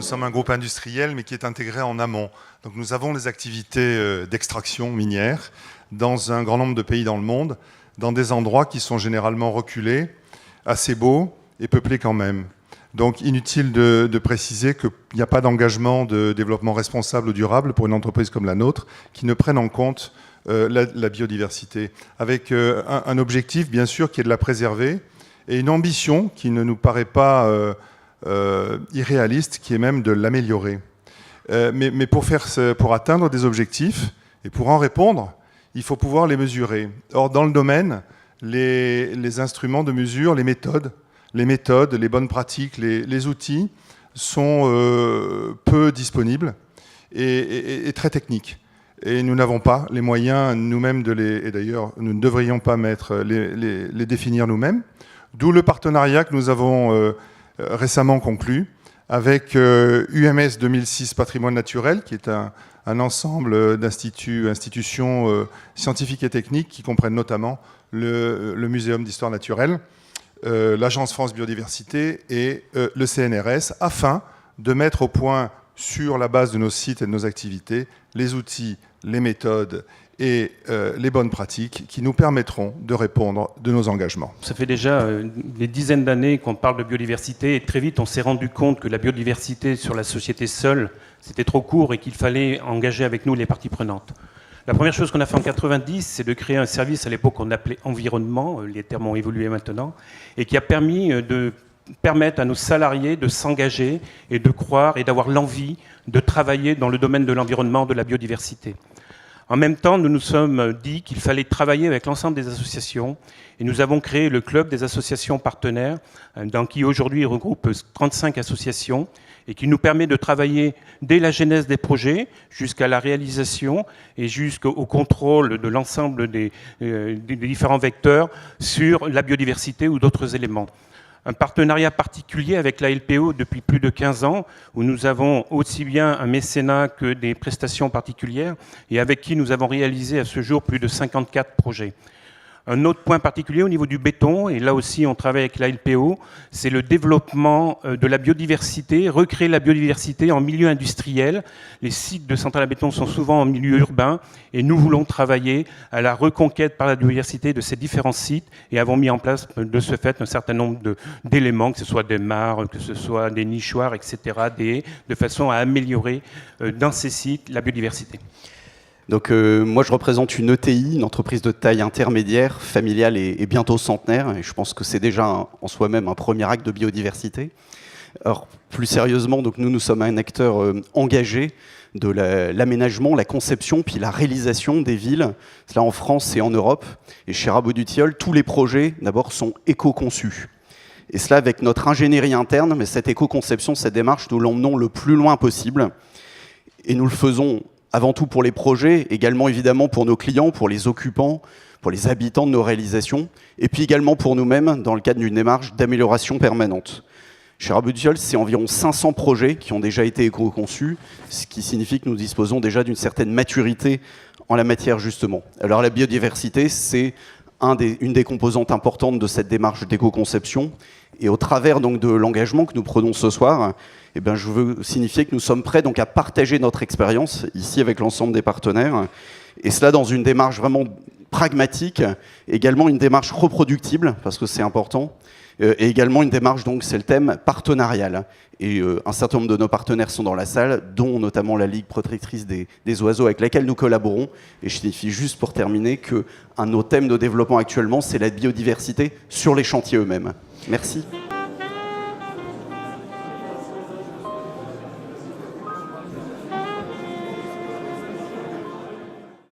sommes un groupe industriel, mais qui est intégré en amont. Donc nous avons les activités d'extraction minière dans un grand nombre de pays dans le monde, dans des endroits qui sont généralement reculés, assez beaux et peuplés quand même. Donc inutile de préciser qu'il n'y a pas d'engagement de développement responsable ou durable pour une entreprise comme la nôtre qui ne prenne en compte la biodiversité, avec un objectif bien sûr qui est de la préserver et une ambition qui ne nous paraît pas irréaliste, qui est même de l'améliorer. Mais pour atteindre des objectifs et pour en répondre, il faut pouvoir les mesurer. Or, dans le domaine, les instruments de mesure, les méthodes, les bonnes pratiques, les outils sont peu disponibles et très techniques. Et nous n'avons pas les moyens nous-mêmes et d'ailleurs, nous ne devrions pas les définir nous-mêmes. D'où le partenariat que nous avons récemment conclu avec UMS 2006 Patrimoine Naturel, qui est un ensemble institutions scientifiques et techniques qui comprennent notamment le Muséum d'Histoire Naturelle, l'Agence France Biodiversité et le CNRS, afin de mettre au point, sur la base de nos sites et de nos activités, les outils, les méthodes et les bonnes pratiques qui nous permettront de répondre de nos engagements. Ça fait déjà des dizaines d'années qu'on parle de biodiversité et très vite on s'est rendu compte que la biodiversité sur la société seule, c'était trop court et qu'il fallait engager avec nous les parties prenantes. La première chose qu'on a fait en 90, c'est de créer un service à l'époque qu'on appelait environnement, les termes ont évolué maintenant, et qui a permis de permettre à nos salariés de s'engager et de croire et d'avoir l'envie de travailler dans le domaine de l'environnement, de la biodiversité. En même temps, nous nous sommes dit qu'il fallait travailler avec l'ensemble des associations et nous avons créé le club des associations partenaires, dans qui aujourd'hui regroupe 35 associations et qui nous permet de travailler dès la genèse des projets jusqu'à la réalisation et jusqu'au contrôle de l'ensemble des différents vecteurs sur la biodiversité ou d'autres éléments. Un partenariat particulier avec la LPO depuis plus de 15 ans, où nous avons aussi bien un mécénat que des prestations particulières, et avec qui nous avons réalisé à ce jour plus de 54 projets. Un autre point particulier au niveau du béton, et là aussi on travaille avec la LPO, c'est le développement de la biodiversité, recréer la biodiversité en milieu industriel. Les sites de centrales à béton sont souvent en milieu urbain, et nous voulons travailler à la reconquête par la biodiversité de ces différents sites, et avons mis en place de ce fait un certain nombre d'éléments, que ce soit des mares, que ce soit des nichoirs, etc., de façon à améliorer dans ces sites la biodiversité. Donc moi je représente une ETI, une entreprise de taille intermédiaire, familiale et bientôt centenaire, et je pense que c'est déjà en soi-même un premier acte de biodiversité. Alors plus sérieusement, donc nous sommes un acteur engagé de l'aménagement, la conception, puis la réalisation des villes, cela en France et en Europe. Et chez Rabot du Tilleul, tous les projets d'abord sont éco-conçus. Et cela avec notre ingénierie interne, mais cette éco-conception, cette démarche, nous l'emmenons le plus loin possible. Et nous le faisons avant tout pour les projets, également évidemment pour nos clients, pour les occupants, pour les habitants de nos réalisations, et puis également pour nous-mêmes dans le cadre d'une démarche d'amélioration permanente. Chez Rabot du Tilleul, c'est environ 500 projets qui ont déjà été éco-conçus, ce qui signifie que nous disposons déjà d'une certaine maturité en la matière justement. Alors la biodiversité, c'est une des composantes importantes de cette démarche d'éco-conception, et au travers donc de l'engagement que nous prenons ce soir, eh bien, je veux signifier que nous sommes prêts donc, à partager notre expérience ici avec l'ensemble des partenaires, et cela dans une démarche vraiment pragmatique, également une démarche reproductible, parce que c'est important, et également une démarche, donc c'est le thème, partenarial. Et un certain nombre de nos partenaires sont dans la salle, dont notamment la Ligue protectrice des oiseaux avec laquelle nous collaborons. Et je signifie juste pour terminer qu'un de nos thèmes de développement actuellement, c'est la biodiversité sur les chantiers eux-mêmes. Merci.